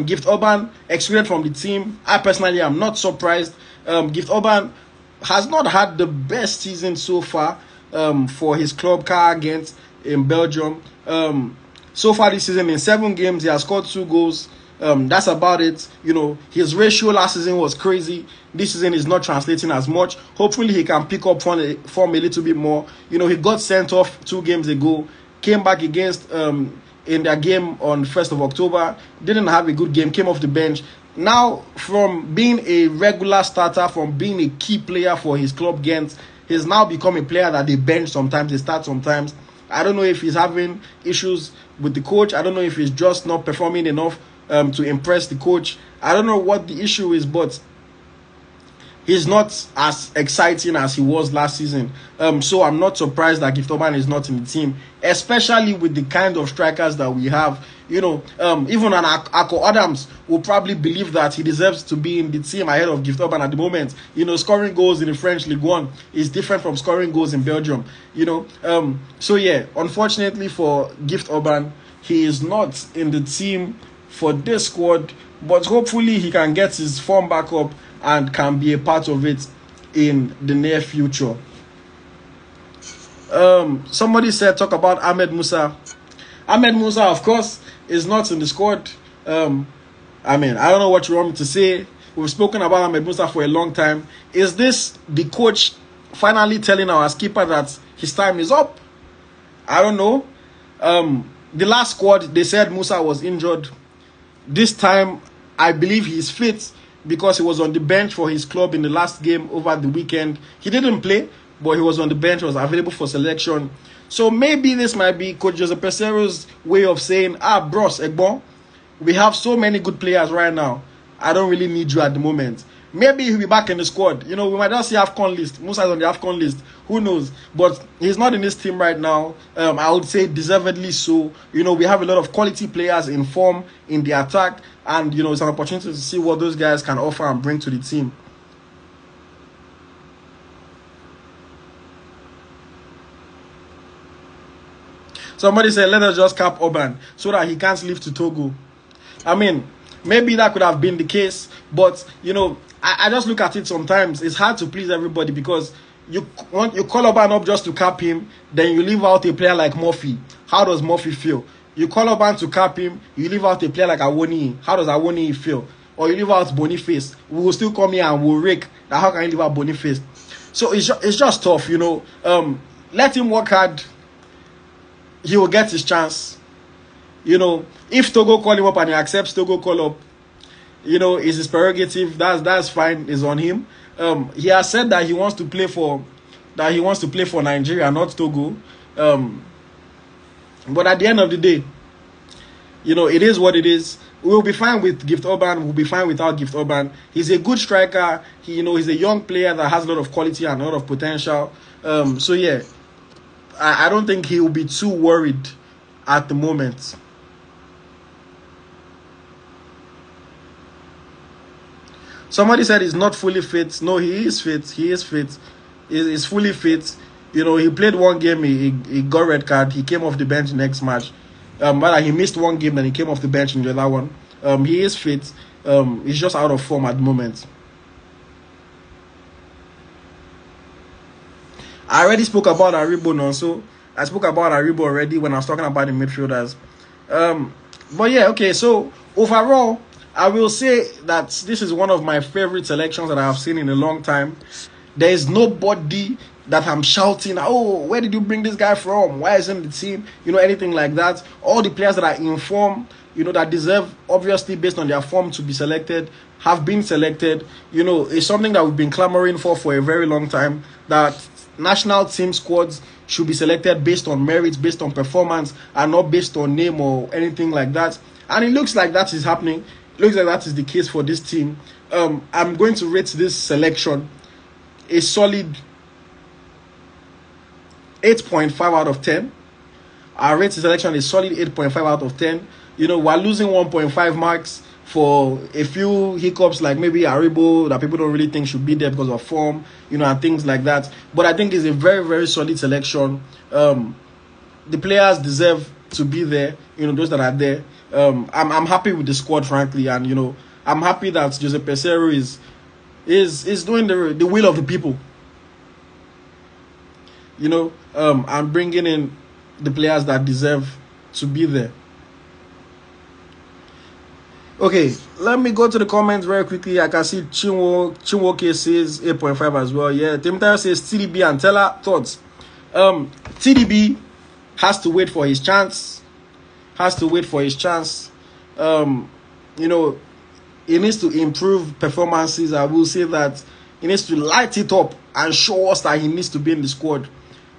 Gift Urban excluded from the team. I personally am not surprised. Gift Urban has not had the best season so far for his club, Car Gent in Belgium. So far this season, in 7 games, he has scored 2 goals. That's about it. His ratio last season was crazy. This season is not translating as much. Hopefully, he can pick up form a little bit more. He got sent off 2 games ago. Came back against in their game on 1st of October. Didn't have a good game. Came off the bench. Now, from being a regular starter, from being a key player for his club Ghent, he's now become a player that they bench sometimes, they start sometimes. I don't know if he's having issues with the coach. I don't know if he's just not performing enough to impress the coach. I don't know what the issue is, but he's not as exciting as he was last season. So I'm not surprised that Gift Orban is not in the team, especially with the kind of strikers that we have. Even an Ako Adams will probably believe that he deserves to be in the team ahead of Gift Orban at the moment. Scoring goals in the French Ligue 1 is different from scoring goals in Belgium. So yeah, unfortunately for Gift Orban, he is not in the team for this squad, but hopefully he can get his form back up and can be a part of it in the near future. Somebody said talk about Ahmed Musa. Ahmed Musa, of course, is not in the squad. I don't know what you want me to say. We've spoken about Ahmed Musa for a long time. Is this the coach finally telling our skipper that his time is up? I don't know. The last squad, they said Musa was injured. This time, I believe he's fit because he was on the bench for his club in the last game over the weekend. He didn't play, but he was on the bench, was available for selection. So maybe this might be Coach Jose Peseiro's way of saying, bros, Egbon, we have so many good players right now. I don't really need you at the moment. Maybe he'll be back in the squad. We might just see AFCON list. Musa is on the AFCON list. Who knows? But he's not in this team right now. I would say deservedly so. We have a lot of quality players in form in the attack. And, it's an opportunity to see what those guys can offer and bring to the team. Somebody said, let us just cap Orban so that he can't leave to Togo. Maybe that could have been the case. But, I just look at it sometimes. It's hard to please everybody because you call Orban up just to cap him, then you leave out a player like Murphy. How does Murphy feel? You call Orban to cap him, you leave out a player like Awoni. How does Awoni feel? Or you leave out Boniface. We will still come here and we'll rake. Now, how can you leave out Boniface? So it's just tough, Let him work hard. He will get his chance. If Togo call him up and he accepts Togo call up, is his prerogative. That's fine. It's on him. He has said that he wants to play for Nigeria, not Togo. But at the end of the day, it is what it is. We'll be fine with Gift Orban. We'll be fine without Gift Orban. He's a good striker. He's a young player that has a lot of quality and a lot of potential. So yeah, I don't think he will be too worried at the moment. Somebody said he's not fully fit. No, he is fit. He is fit. He's fully fit. He played one game. He got red card. He came off the bench next match. But he missed one game, then he came off the bench in the other one. He is fit. He's just out of form at the moment. I already spoke about Aribo now, so I spoke about Aribo already when I was talking about the midfielders. But yeah, okay. So overall, I will say that this is one of my favorite selections that I have seen in a long time. There is nobody that I'm shouting, oh, where did you bring this guy from? Why isn't the team? Anything like that. All the players that are in form, that deserve, obviously, based on their form to be selected, have been selected. It's something that we've been clamoring for a very long time, that national team squads should be selected based on merits, based on performance, and not based on name or anything like that. And it looks like that is happening. It looks like that is the case for this team. I'm going to rate this selection a solid 8.5 out of 10. I rate the selection a solid 8.5 out of 10. We're losing 1.5 marks for a few hiccups, like maybe Aribo that people don't really think should be there because of form, and things like that. But I think it's a very, very solid selection. The players deserve to be there, those that are there. I'm happy with the squad, frankly, and I'm happy that Jose Peseiro is doing the will of the people. And bringing in the players that deserve to be there. Okay, let me go to the comments very quickly. I can see Chinwoke says 8.5 as well. Yeah, Timothy says TDB and Teller thoughts. TDB has to wait for his chance. He needs to improve performances. I will say that he needs to light it up and show us that he needs to be in the squad.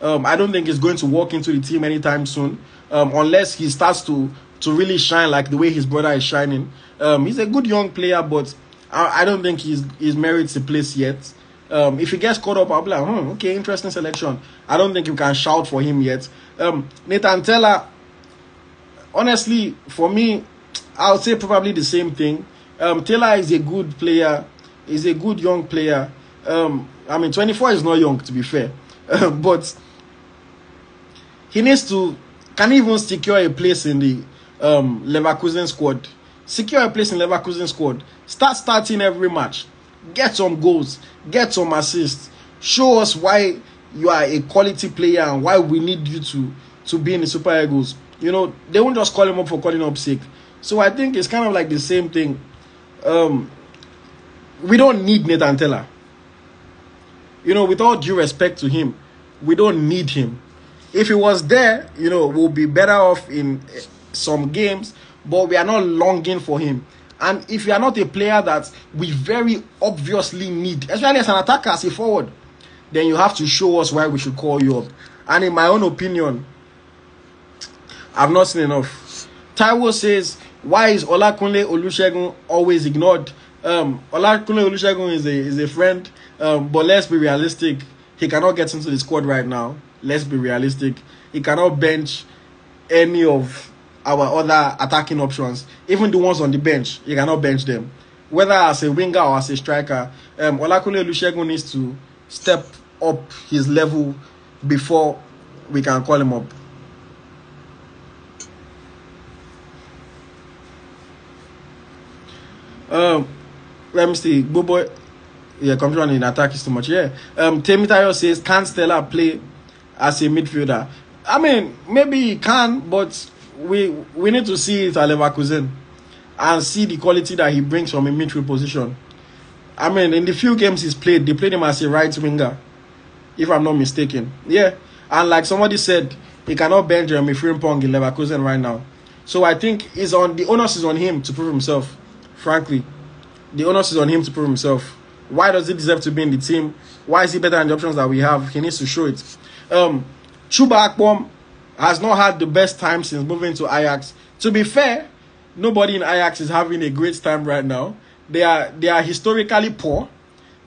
I don't think he's going to walk into the team anytime soon, unless he starts to to really shine like the way his brother is shining. He's a good young player, but I don't think he's merits a place yet. If he gets caught up, I'll be like, okay, interesting selection. I don't think you can shout for him yet. Nathan Taylor, honestly, for me, I would say probably the same thing. Taylor is a good player. He's a good young player. 24 is not young, to be fair. But he needs to, can even secure a place in the Leverkusen squad. Secure a place in Leverkusen squad. Start starting every match. Get some goals. Get some assists. Show us why you are a quality player and why we need you to be in the Super Eagles. They won't just call him up for calling up sake. So I think it's kind of like the same thing. We don't need Nathan Taylor. With all due respect to him, we don't need him. If he was there, we'll be better off in some games, but we are not longing for him. And if you are not a player that we very obviously need, especially as an attacker, as a forward, then you have to show us why we should call you up. And in my own opinion, I've not seen enough. Taiwo says, why is Olakunle Olusegun always ignored? Olakunle Olusegun is a friend, but let's be realistic. He cannot get into the squad right now. Let's be realistic. He cannot bench any of our other attacking options. Even the ones on the bench, he cannot bench them. Whether as a winger or as a striker, Olakunle Olusegun needs to step up his level before we can call him up. Let me see. Bobo, yeah, comes on in attack is too much. Yeah. Temitayo says, can Stella play as a midfielder? Maybe he can, but we need to see it at Leverkusen and see the quality that he brings from a midfield position. In the few games he's played, they played him as a right winger, if I'm not mistaken. Yeah. And like somebody said, he cannot bench Jeremy Frimpong in Leverkusen right now. So I think the onus is on him to prove himself. Frankly, the onus is on him to prove himself. Why does he deserve to be in the team? Why is he better than the options that we have? He needs to show it. Chuba Akpom has not had the best time since moving to Ajax. To be fair, nobody in Ajax is having a great time right now. They are historically poor.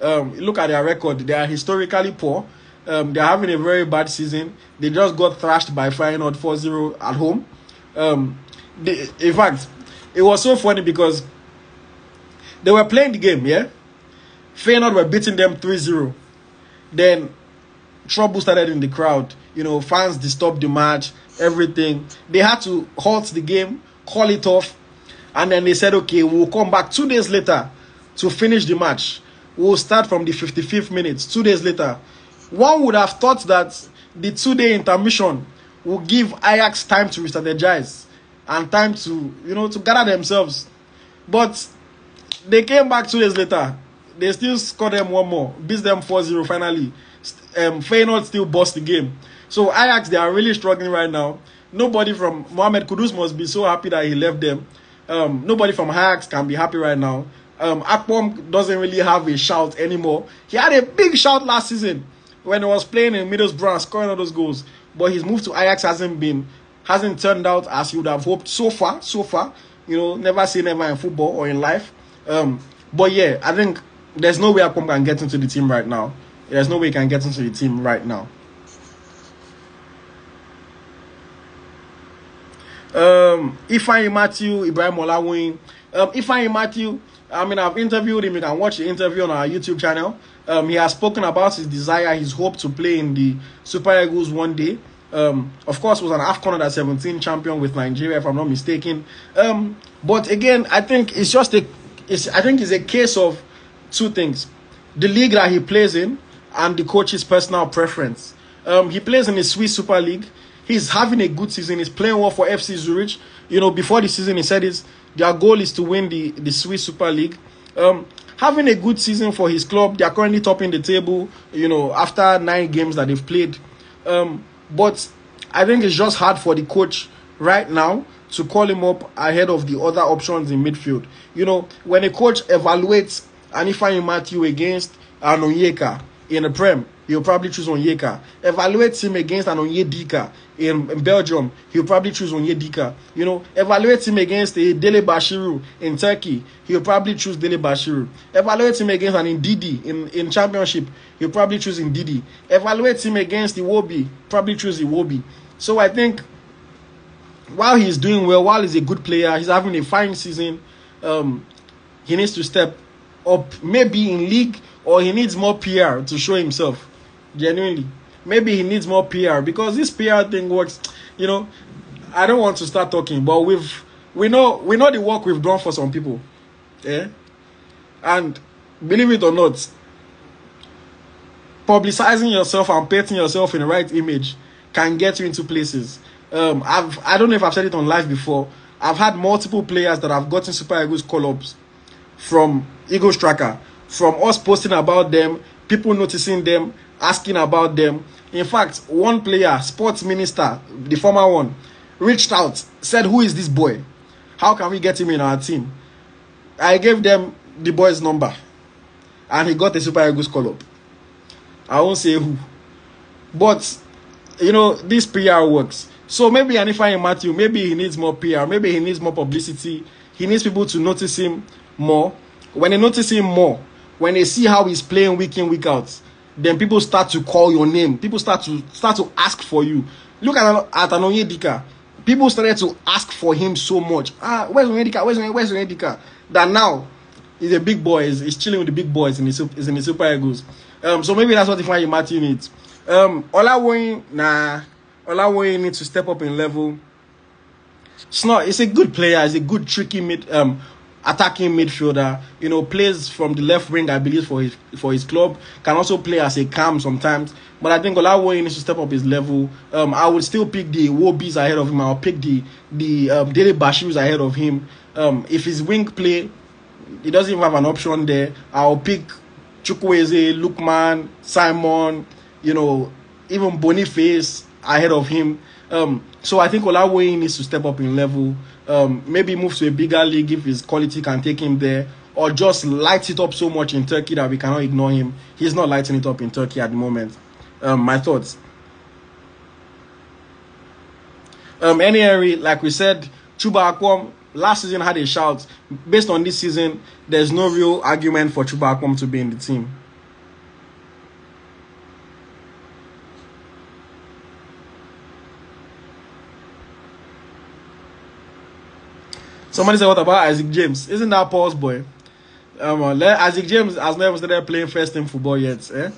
Look at their record. They are historically poor. They are having a very bad season. They just got thrashed by Feyenoord 4-0 at home. In fact, it was so funny because they were playing the game, yeah? Feyenoord were beating them 3-0. Then trouble started in the crowd. Fans disturbed the match, everything. They had to halt the game, call it off. And then they said, okay, we'll come back 2 days later to finish the match. We'll start from the 55th minute, 2 days later. One would have thought that the 2-day intermission will give Ajax time to re-strategize and time to, to gather themselves. But they came back 2 days later. They still scored them one more. Beat them 4-0 finally. Feyenoord still bossed the game. So Ajax, they are really struggling right now. Nobody from Mohamed Kudus must be so happy that he left them. Nobody from Ajax can be happy right now. Akpom doesn't really have a shout anymore. He had a big shout last season when he was playing in Middlesbrough and scoring all those goals. But his move to Ajax hasn't turned out as you would have hoped so far. Never say never in football or in life. But yeah, I think there's no way Akpom can get into the team right now. There's no way he can get into the team right now. Ifeanyi Matthew, Ibrahim Olawin. Ifeanyi Matthew, I've interviewed him. You can watch the interview on our YouTube channel. He has spoken about his desire, his hope to play in the Super Eagles one day. Of course, was an AFCON under-17 champion with Nigeria, if I'm not mistaken. But again, I think it's a case of two things: the league that he plays in and the coach's personal preference. He plays in the Swiss Super League. He's having a good season. He's playing well for FC Zurich. Before the season, he said their goal is to win the Swiss Super League. Having a good season for his club. They are currently topping the table, after 9 games that they've played. But I think it's just hard for the coach right now to call him up ahead of the other options in midfield. When a coach evaluates Ifeanyi Matthew against Onyeka in the Prem, he'll probably choose Onyeka. Evaluate him against an Onyedika in Belgium, he'll probably choose Onyedika. You know, evaluate him against a Dele Bashiru in Turkey, he'll probably choose Dele Bashiru. Evaluate him against an Ndidi in Championship, he'll probably choose Ndidi. Evaluate him against Iwobi, probably choose Iwobi. So I think while he's doing well, while he's a good player, he's having a fine season, he needs to step up, maybe in league, or he needs more PR to show himself. Genuinely, maybe he needs more PR, because this PR thing works. You know, I don't want to start talking, but we know the work we've done for some people, yeah. And believe it or not, publicizing yourself and painting yourself in the right image can get you into places. I don't know if I've said it on live before. I've had multiple players that have gotten Super Eagles call-ups from Eagles Tracker, from us posting about them, people noticing them, asking about them. In fact, one player, sports minister, the former one, reached out, said, "Who is this boy? How can we get him in our team?" I gave them the boy's number, and he got a Super Eagles call-up. I won't say who, but you know, this PR works. So maybe Anifai Matthew, maybe he needs more PR, maybe he needs more publicity. He needs people to notice him more. When they notice him more, when they see how he's playing week in, week out, then people start to call your name. People start to ask for you. Look at Onyedika. People started to ask for him so much. Where's Onyedika? Where's Onyedika? That now he's a big boy. He's chilling with the big boys in the Super Eagles. So maybe that's what Anifai Matthew needs. Olawoyin needs to step up in level. It's a good player. He's a good tricky attacking midfielder. You know, plays from the left wing, I believe, for his club. Can also play as a cam sometimes. But I think Olawoyin needs to step up his level. I would still pick the Wobis ahead of him. I'll pick the Dele Bashirus ahead of him. If his wing play, he doesn't even have an option there. I'll pick Chukwueze, Lukman, Simon, you know, even Boniface ahead of him. So I think Olawoyin needs to step up in level. Maybe move to a bigger league if his quality can take him there, or just light it up so much in Turkey that we cannot ignore him. He's not lighting it up in Turkey at the moment. My thoughts. Henry, like we said, Chuba Akwam last season had a shout. Based on this season, there's no real argument for Chuba Akwam to be in the team. Somebody said, what about Isaac James? Isn't that Paul's boy? Isaac James has never started playing first team football yet. Eh?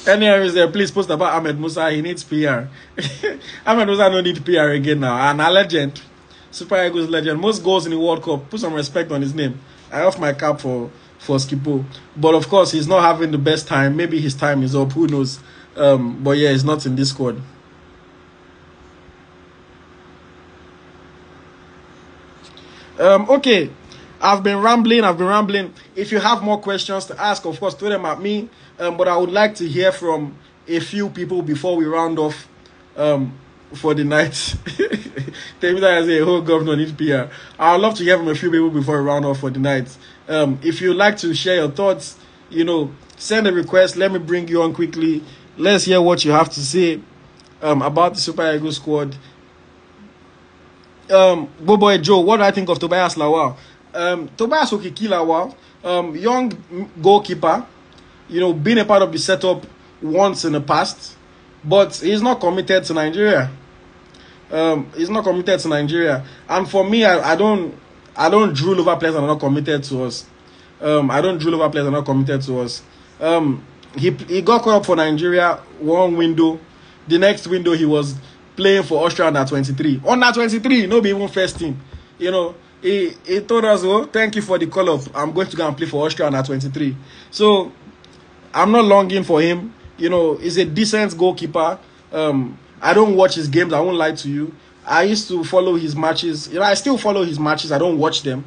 Any areas there, please post about Ahmed Musa. He needs PR. Ahmed Musa don't need PR again now. And a legend. Super Eagles legend. Most goals in the World Cup. Put some respect on his name. I off my cap for Skipo. But of course, he's not having the best time. Maybe his time is up. Who knows? But yeah, he's not in this squad. Okay. I've been rambling. If you have more questions to ask, of course, throw them at me. But I would like to hear from a few people before we round off for the night. Tell me that I say, oh, governor needs PR. I would love to hear from a few people before we round off for the night. If you'd like to share your thoughts, you know, send a request. Let me bring you on quickly. Let's hear what you have to say about the Super Eagles squad. Boy Joe, what do I think of Tobias Lawal? Tobias Okiki Lawal, young goalkeeper, you know, been a part of the setup once in the past, but he's not committed to Nigeria. He's not committed to Nigeria. And for me, I don't drool over players that are not committed to us. He got caught up for Nigeria one window. The next window he was playing for Austria under 23. Under 23, no be even first team. You know, he told us, oh, thank you for the call up. I'm going to go and play for Austria under 23. So I'm not longing for him. You know, he's a decent goalkeeper. I don't watch his games. I won't lie to you. I used to follow his matches. You know, I still follow his matches. I don't watch them.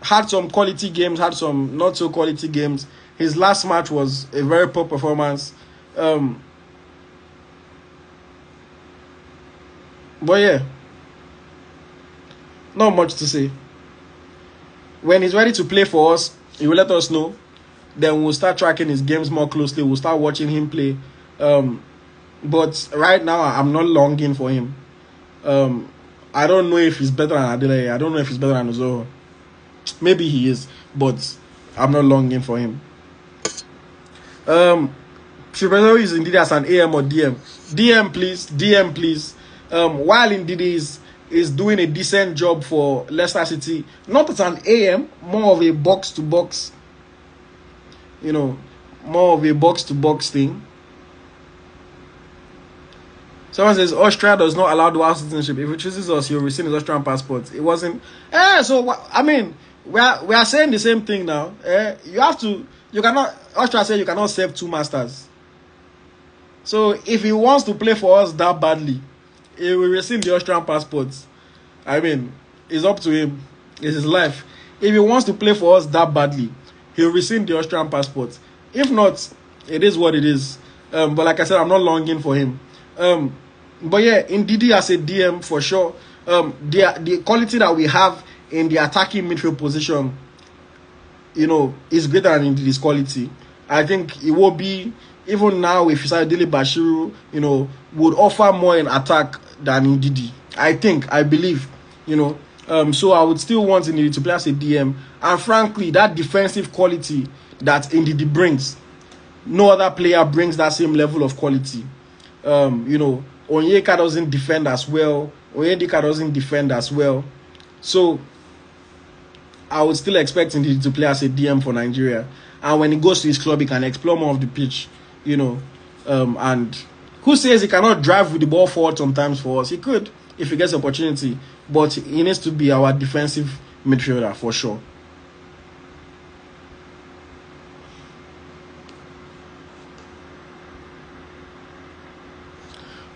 Had some quality games, had some not so quality games. His last match was a very poor performance. But yeah. Not much to say. When he's ready to play for us, he will let us know. Then we'll start tracking his games more closely. We'll start watching him play. But right now, I'm not longing for him. I don't know if he's better than Adeleye. I don't know if he's better than Ozoho. Maybe he is, but I'm not longing for him. Peseiro is indeed as an AM or DM. DM, please. DM, please. While indeed is doing a decent job for Leicester City, not as an AM, more of a box-to-box, more of a box-to-box thing. Someone says Austria does not allow dual citizenship. If he chooses us, he'll receive his Austrian passport. It wasn't. I mean, we are saying the same thing now. Austria said you cannot serve two masters. So if he wants to play for us that badly, he will receive the Austrian passport. I mean, it's up to him. It's his life. If he wants to play for us that badly, he'll receive the Austrian passport. If not, it is what it is. But like I said, I'm not longing for him. But yeah, Ndidi as a DM for sure. The quality that we have in the attacking midfield position, is greater than Ndidi's quality. I think it will be, even now, if Dele Bashiru, would offer more in attack than Ndidi. I believe, so I would still want Ndidi to play as a DM. And frankly, that defensive quality that Ndidi brings, no other player brings that same level of quality. Onyeka doesn't defend as well. Onyedika doesn't defend as well. So I would still expect him to play as a DM for Nigeria. And when he goes to his club, he can explore more of the pitch, and who says he cannot drive with the ball forward sometimes for us? He could if he gets the opportunity. But he needs to be our defensive midfielder for sure.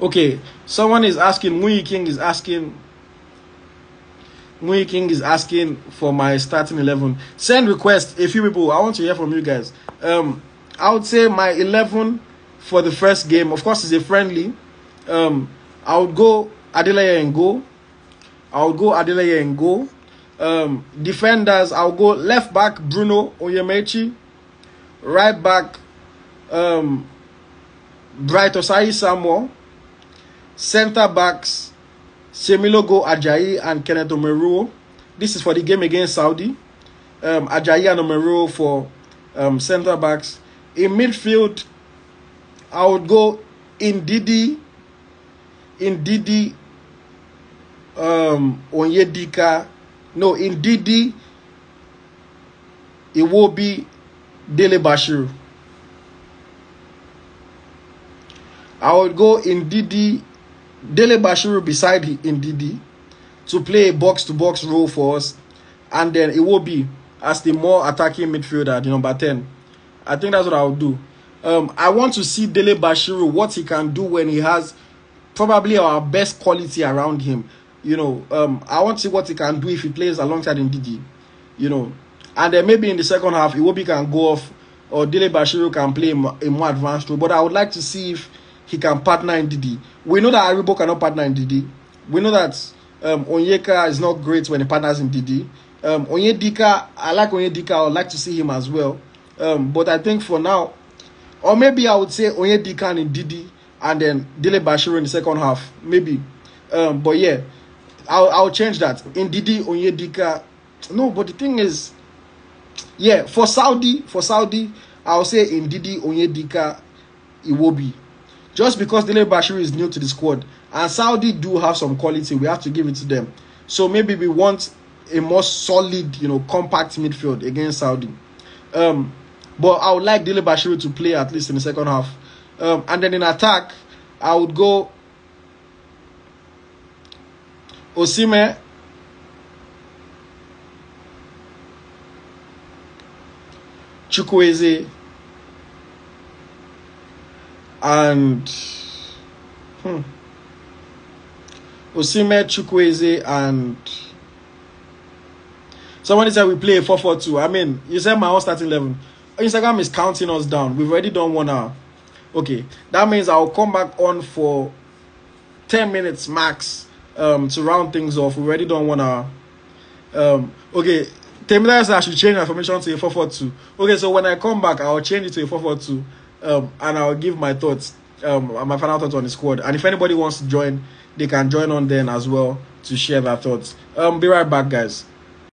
Okay, someone is asking, Muyi King is asking for my starting 11. Send request, a few people. I want to hear from you guys. I would say my 11 for the first game, of course, is a friendly. I would go Adeleye and go. Defenders, I'll go left back Bruno Onyemaechi, right back Bright Osayi Samuel. Center backs Semilogo Ajayi and Kenneth Omeruo. This is for the game against Saudi. Ajayi and Omeruo for center backs. In midfield, I would go Ndidi, Onyedika. No, Ndidi, Iwobi, Dele Bashiru. I would go Ndidi, Dele Bashiru beside Ndidi to play a box-to-box role for us. And then it will be as the more attacking midfielder, the number 10. I think that's what I would do. I want to see Dele Bashiru, what he can do when he has probably our best quality around him. I want to see what he can do if he plays alongside Ndidi. And then maybe in the second half, Iwobi can go off or Dele Bashiru can play a more advanced role. But I would like to see if he can partner Ndidi. We know that Aribo cannot partner Ndidi. We know that Onyeka is not great when he partners Ndidi. Onyedika, I like Onyedika. I would like to see him as well. But I think for now, or maybe I would say Onyedika and Ndidi, and then Dele Bashiru in the second half, maybe. But yeah, I'll change that. Ndidi, Onyedika. No, but the thing is, yeah, for Saudi, I'll say Ndidi, Onyedika, Iwobi. Just because Dele Bashiru is new to the squad, and Saudi do have some quality, we have to give it to them. So maybe we want a more solid, compact midfield against Saudi. But I would like Dele Bashiru to play at least in the second half. And then in attack, I would go Osimhen, Chukwueze, and Osimhen, Chukwueze, and somebody said we play a 4-4-2. I mean, you said my own starting 11. Instagram is counting us down. We've already done 1 hour. Okay, that means I'll come back on for 10 minutes max to round things off. We've already done 1 hour. Okay, Temila says I should change my formation to a 4-4-2. Okay, so when I come back, I'll change it to a 4-4-2, and I'll give my thoughts, my final thoughts on the squad. And if anybody wants to join, they can join on then as well to share their thoughts. Be right back, guys.